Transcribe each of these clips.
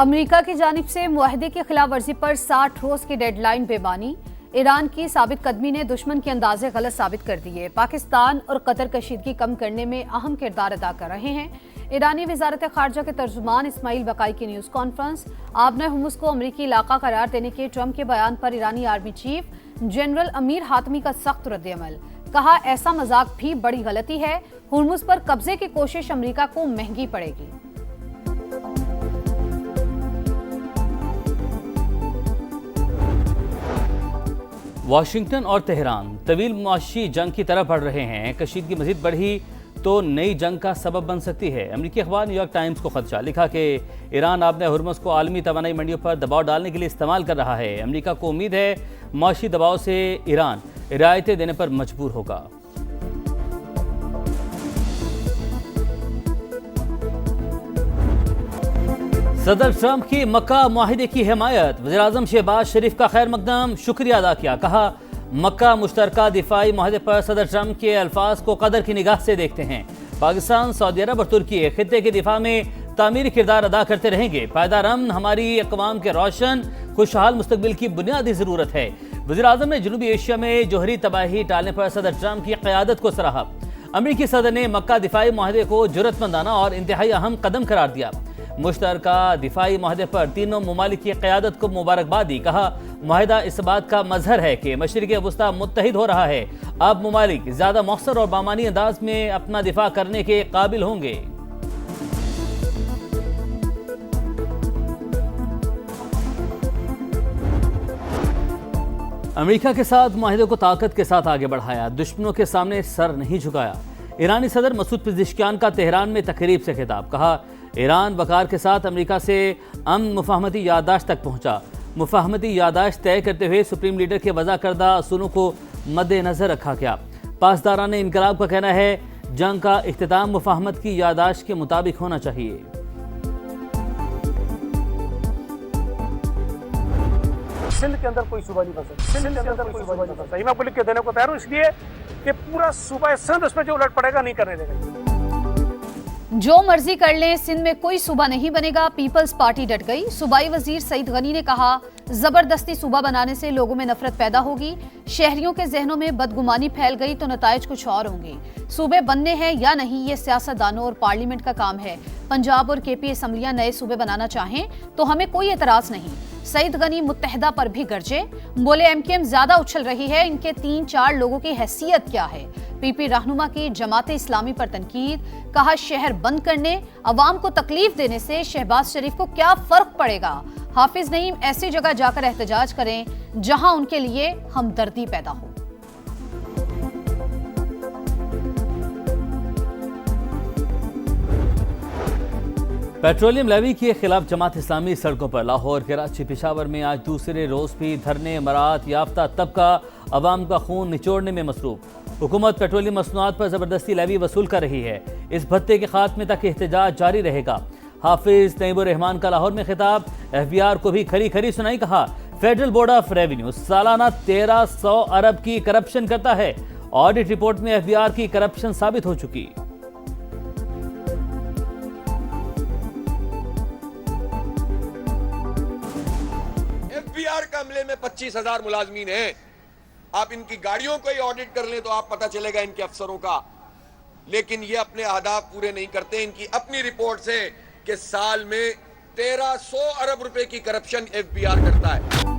America की जानिब से मुआहदे की खिलाफ वर्जी पर 60 रोज की डेडलाइन बेमानी। ईरान की साबित कदमी ने दुश्मन के अंदाजे गलत साबित कर दिए। पाकिस्तान और कतर कशीदगी कम करने में अहम किरदार अदा कर रहे हैं। ईरानी वजारत खारजा के तर्जुमान इस्माइल बकाई की न्यूज कॉन्फ्रेंस। आबना हुर्मुज़ को अमरीकी इलाका करार देने के ट्रंप के बयान पर ईरानी army chief general Amir Hatami का सख्त रद्द-ए-अमल। कहा, ऐसा मजाक भी बड़ी गलती है। हुर्मुज़ पर कब्जे की कोशिश अमरीका को महंगी पड़ेगी। वाशिंगटन और तेहरान तवील मुआशी जंग की तरफ बढ़ रहे हैं। कशीदगी मजीद बढ़ी तो नई जंग का सबब बन सकती है। अमेरिकी अखबार न्यूयॉर्क टाइम्स को खदशा लिखा कि ईरान आबना हुर्मुज़ को आलमी तवानाई मंडियों पर दबाव डालने के लिए इस्तेमाल कर रहा है। अमेरिका को उम्मीद है मुआशी दबाव से ईरान रियायतें देने पर मजबूर होगा। सदर ट्रंप की मक्का मुआहिदे की हिमायत। वज़ीर-ए-आज़म शहबाज शरीफ का खैर मकदम शुक्रिया अदा किया। कहा, मक्का मुश्तरका दिफाई मुआहिदे पर सदर ट्रंप के अल्फाज को कदर की निगाह से देखते हैं। पाकिस्तान, सऊदी अरब और तुर्की खित्ते के दिफा में तामीरी किरदार अदा करते रहेंगे। पायदार अमन हमारी अक़वाम के रोशन खुशहाल मुस्तकबिल की बुनियादी ज़रूरत है। वज़ीर-ए-आज़म ने जनूबी एशिया में जोहरी तबाही टालने पर सदर ट्रंप की क़यादत को सराहा। अमरीकी सदर ने मक्का दिफाई मुआहिदे को जुर्रतमंदाना और इंतहाई अहम कदम करार दिया। मुश्तरका दिफाई मुआहदे पर तीनों ममालिक की क़यादत को मुबारकबाद दी। कहा, मुआहिदा इस बात का मजहर है कि मशरिक़ वुस्ता मुत्तहिद हो रहा है। अब ममालिक ज़्यादा मौसर और बामानी अंदाज में अपना दिफा करने के काबिल होंगे। अमेरिका के साथ मुआहिदे को ताकत के साथ आगे बढ़ाया, दुश्मनों के सामने सर नहीं झुकाया। ईरानी सदर मसूद पेज़ेश्कियान का तेहरान में तकरीब से खिताब। कहा, ईरान वकार के साथ अमेरिका से अमन मुफाहमती याददाश्त तक पहुंचा। मुफाहमती याददाश्त तय करते हुए सुप्रीम लीडर के वज़ा करदा असूलों को मद्देनज़र रखा गया। पासदारान इनकलाब का कहना है, जंग का इख्तिताम मुफाहमत की याददाश्त के मुताबिक होना चाहिए। सिंध के अंदर कोई सूबा नहीं बन सकता। सिंध के अंदर कोई सूबा नहीं बन सकता। मैं आपको लिख के देने को तैयार हूं, इसलिए कि पूरा सूबा सिंध उसमें जो उलट पड़ेगा नहीं करने देगा। जो मर्जी कर लें, सिंध में कोई सूबा नहीं बनेगा। पीपल्स पार्टी डट गई। सूबाई वजीर सईद गनी ने कहा, जबरदस्ती सूबा बनाने से लोगों में नफरत पैदा होगी। शहरियों के जहनों में बदगुमानी फैल गई तो नताइज कुछ और होंगे। सूबे बनने हैं या नहीं, ये सियासतदानों और पार्लियामेंट का काम है। पंजाब और केपी असम्बलियां नए सूबे बनाना चाहें तो हमें कोई एतराज नहीं। सईद गनी मुत्तहिदा पर भी गरजे। बोले, एमकेएम ज्यादा उछल रही है, इनके 3-4 लोगों की हैसियत क्या है। पीपी रहनुमा की जमाते इस्लामी पर तनकीद। कहा, शहर बंद करने, अवाम को तकलीफ देने से शहबाज शरीफ को क्या फर्क पड़ेगा। हाफिज नईम ऐसी जगह जाकर एहतजाज करें जहां उनके लिए हमदर्दी पैदा हो। पेट्रोलियम लेवी के खिलाफ जमात इस्लामी सड़कों पर। लाहौर, कराची, पेशावर में आज दूसरे रोज भी धरने। मरात याफ्ता तबका अवाम का खून निचोड़ने में मसरूफ। हुकूमत पेट्रोलियम मसनूआत पर जबरदस्ती लेवी वसूल कर रही है। इस भत्ते के खात्मे तक एहतजाज जारी रहेगा। हाफिज नईमुर रहमान का लाहौर में खिताब। एफबीआर को भी खरी खरी सुनाई। कहा, फेडरल बोर्ड ऑफ रेवेन्यू सालाना 1300 अरब की करप्शन करता है। ऑडिट रिपोर्ट में एफबीआर की करप्शन साबित हो चुकी। एफबीआर का अमले में 25,000 मुलाजमीन हैं। आप इनकी गाड़ियों को ही ऑडिट कर लें तो आप पता चलेगा इनके अफसरों का। लेकिन ये अपने अहदाफ पूरे नहीं करते। इनकी अपनी रिपोर्ट से कि साल में 1300 अरब रुपए की करप्शन एफबीआर करता है।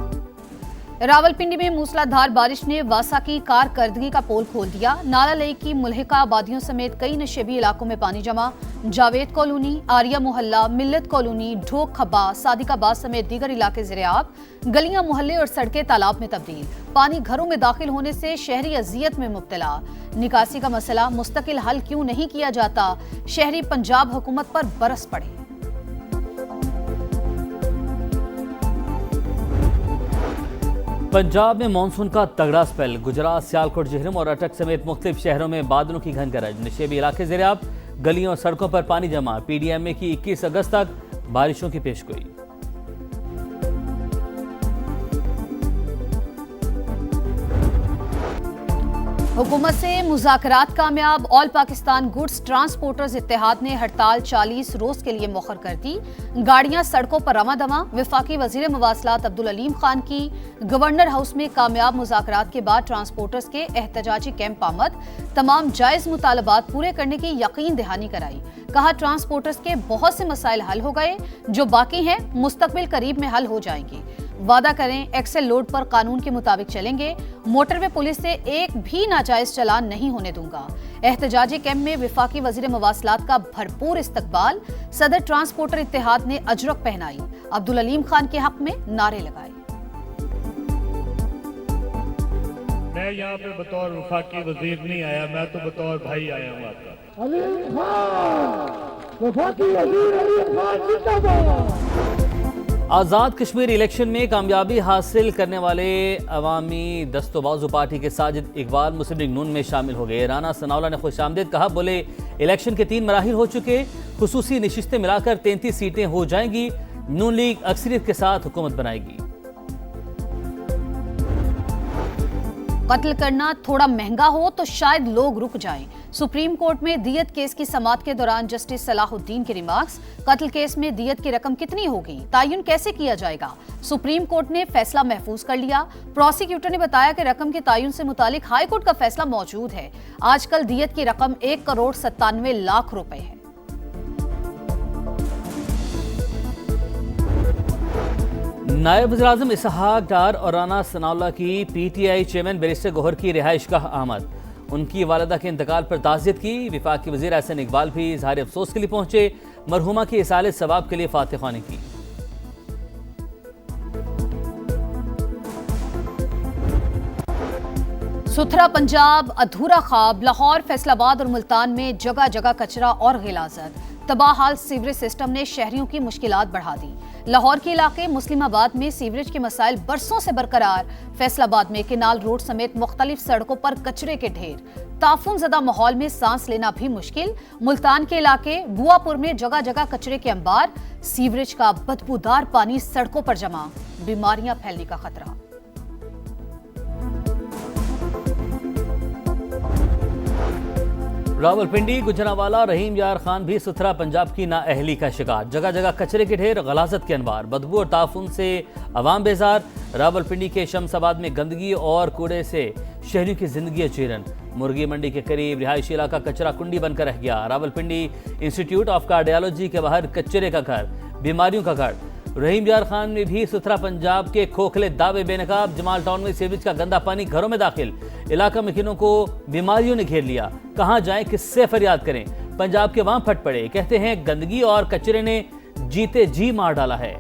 रावलपिंडी में मूसलाधार बारिश ने वासा की कारकर्दगी का पोल खोल दिया। नाला लेक की मुल्हिका आबादियों समेत कई नशेबी इलाकों में पानी जमा। जावेद कॉलोनी, आर्या मोहल्ला, मिल्लत कॉलोनी, ढोक खब्बा, सादिकाबाद समेत दीगर इलाके ज़िराब। गलियां, मोहल्ले और सड़कें तालाब में तब्दील। पानी घरों में दाखिल होने से शहरी अजियत में मुब्तला। निकासी का मसला मुस्तकिल हल क्यों नहीं किया जाता। शहरी पंजाब हुकूमत पर बरस पड़े। पंजाब में मानसून का तगड़ा स्पेल। गुजरात, सियालकोट, झेहरम और अटक समेत मुख्तलिफ शहरों में बादलों की घन गरज। नशेबी इलाके ज़िराब। गलियों और सड़कों पर पानी जमा। पीडीएमए की 21 अगस्त तक बारिशों की पेशगोई। हुकूमत से मुज़ाकरात कामयाब। ऑल पाकिस्तान गुड्स ट्रांसपोर्टर्स इत्तेहाद ने हड़ताल 40 रोज के लिए मौखर कर दी। गाड़ियां सड़कों पर रवादवा। वफाकी वजीर मवासलात अब्दुल अलीम खान की गवर्नर हाउस में कामयाब मुज़ाकरात के बाद ट्रांसपोर्टर्स के एहतजाजी कैंप आमद। तमाम जायज मुतालबात पूरे करने की यकीन दहानी कराई। कहा ट्रांसपोर्टर्स के बहुत से मसाइल हल हो गए, जो बाकी हैं मुस्तकबिल करीब में हल हो जाएंगे। वादा करें एक्सेल लोड पर कानून के मुताबिक चलेंगे। मोटरवे पुलिस से एक भी नाजायज चलान नहीं होने दूंगा। एहतजाजी कैंप में वफाकी वजीर मवासलात का भरपूर इस्तकबाल। सदर ट्रांसपोर्टर इत्तेहाद ने अजरक पहनाई। अब्दुल अलीम खान के हक में नारे लगाए। मैं यहाँ पे बतौर वफाकी वजीर नहीं आया, मैं तो बतौर भाई आया हूँ आपका। अलीम खान, वफाकी वजीर अलीम खान जिंदाबाद। आज़ाद कश्मीर इलेक्शन में कामयाबी हासिल करने वाले अवामी दस्तोबाजू पार्टी के साजिद इकबाल मुस्लिम लीग नून में शामिल हो गए। राना सनाउल्लाह ने खुशामदीद कहा, बोले इलेक्शन के 3 मराहिल हो चुके, खुसूसी नशिस्तें मिलाकर 33 सीटें हो जाएंगी। नून लीग अक्सरियत के साथ हुकूमत बनाएगी। कत्ल करना थोड़ा महंगा हो तो शायद लोग रुक जाएं। सुप्रीम कोर्ट में दियत केस की समाअत के दौरान जस्टिस सलाहुद्दीन के रिमार्क्स। कत्ल केस में दियत की रकम कितनी होगी, तायुन कैसे किया जाएगा। सुप्रीम कोर्ट ने फैसला महफूज कर लिया। प्रोसिक्यूटर ने बताया कि रकम के तायुन से मुतालिक हाई कोर्ट का फैसला मौजूद है। आजकल दियत की रकम 1,97,00,000 रुपए है। नायब वज़ीर-ए-आज़म इसहाक डार और राना सनाउल्लाह की पीटीआई चेयरमैन बैरिस्टर गौहर की रिहाइशगाह आमद। उनकी वालिदा के इंतकाल पर ताज़ियत की। वफाकी वज़ीर एहसन इकबाल भी इज़हार अफसोस के लिए पहुंचे। मरहुमा की इसाले सवाब के लिए फातिहानी की। सुथरा पंजाब अधूरा ख्वाब। लाहौर, फैसलाबाद और मुल्तान में जगह जगह कचरा और गिलाजत। तबाहाल सीवरेज सिस्टम ने शहरियों की मुश्किलात बढ़ा दी। लाहौर के इलाके मुस्लिमाबाद में सीवरेज के मसाइल बरसों से बरकरार। फैसलाबाद में केनाल रोड समेत मुख्तलिफ सड़कों पर कचरे के ढेर। ताफून ज़दा माहौल में सांस लेना भी मुश्किल। मुल्तान के इलाके बुआपुर में जगह जगह कचरे के अंबार। सीवरेज का बदबूदार पानी सड़कों पर जमा। बीमारियां फैलने का खतरा। रावलपिंडी, गुजरांवाला, रहीम यार खान भी सुथरा पंजाब की नाअहली का शिकार। जगह जगह कचरे के ढेर, गलाजत के अनवार, बदबू और ताफून से अवाम बेजार। रावलपिंडी के शमसाबाद में गंदगी और कूड़े से शहरियों की जिंदगी अचीरन। मुर्गी मंडी के करीब रिहायशी इलाका कचरा कुंडी बनकर रह गया। रावलपिंडी इंस्टीट्यूट ऑफ कार्डियोलॉजी के बाहर कचरे का घर, बीमारियों का घर। रहीम यार खान में भी सुथरा पंजाब के खोखले दावे बेनकाब। जमाल टाउन में सीवरेज का गंदा पानी घरों में दाखिल। इलाका मकीनों को बीमारियों ने घेर लिया। कहां जाएं, किससे फरियाद करें। पंजाब के वहां फट पड़े। कहते हैं गंदगी और कचरे ने जीते जी मार डाला है।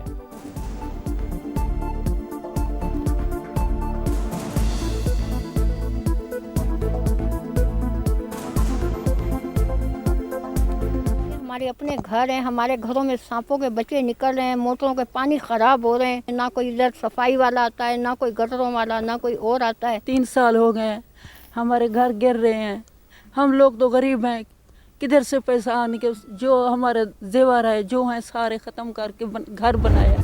हमारे अपने घर हैं, हमारे घरों में सांपों के बच्चे निकल रहे हैं, मोटरों के पानी खराब हो रहे हैं। ना कोई इधर सफाई वाला आता है, ना कोई गटरों वाला, ना कोई और आता है। 3 साल हो गए हैं, हमारे घर गिर रहे हैं। हम लोग तो गरीब हैं, किधर से पैसा आने के। जो हमारे जेवर है, जो हैं, सारे ख़त्म करके घर बनाया।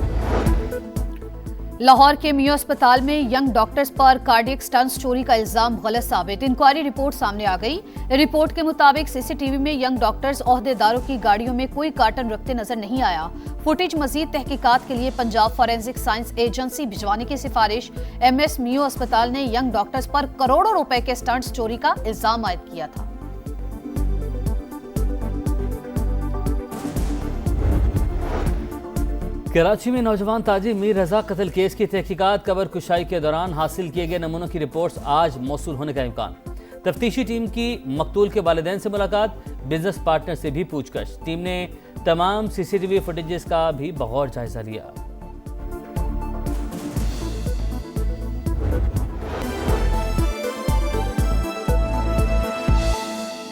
लाहौर के मियो अस्पताल में यंग डॉक्टर्स पर कार्डियक स्टंट्स चोरी का इल्जाम गलत साबित। इंक्वायरी रिपोर्ट सामने आ गई। रिपोर्ट के मुताबिक सीसीटीवी में यंग डॉक्टर्स ओहदेदारों की गाड़ियों में कोई कार्टन रखते नजर नहीं आया। फुटेज मजीद तहकीकात के लिए पंजाब फॉरेंसिक साइंस एजेंसी भिजवाने की सिफारिश। MS मियो अस्पताल ने यंग डॉक्टर्स पर करोड़ों रुपए के स्टंट्स चोरी का इल्जाम आयद किया था। कराची में नौजवान ताजिर मीर रजा कत्ल केस की तहकीकात। कबर कुशाई के दौरान हासिल किए गए नमूनों की रिपोर्ट्स आज मौसूल होने का इम्कान। तफ्तीशी टीम की मकतूल के वालिदैन से मुलाकात, बिजनेस पार्टनर से भी पूछताछ। टीम ने तमाम CCTV फुटेजेस का भी बगौर जायजा लिया।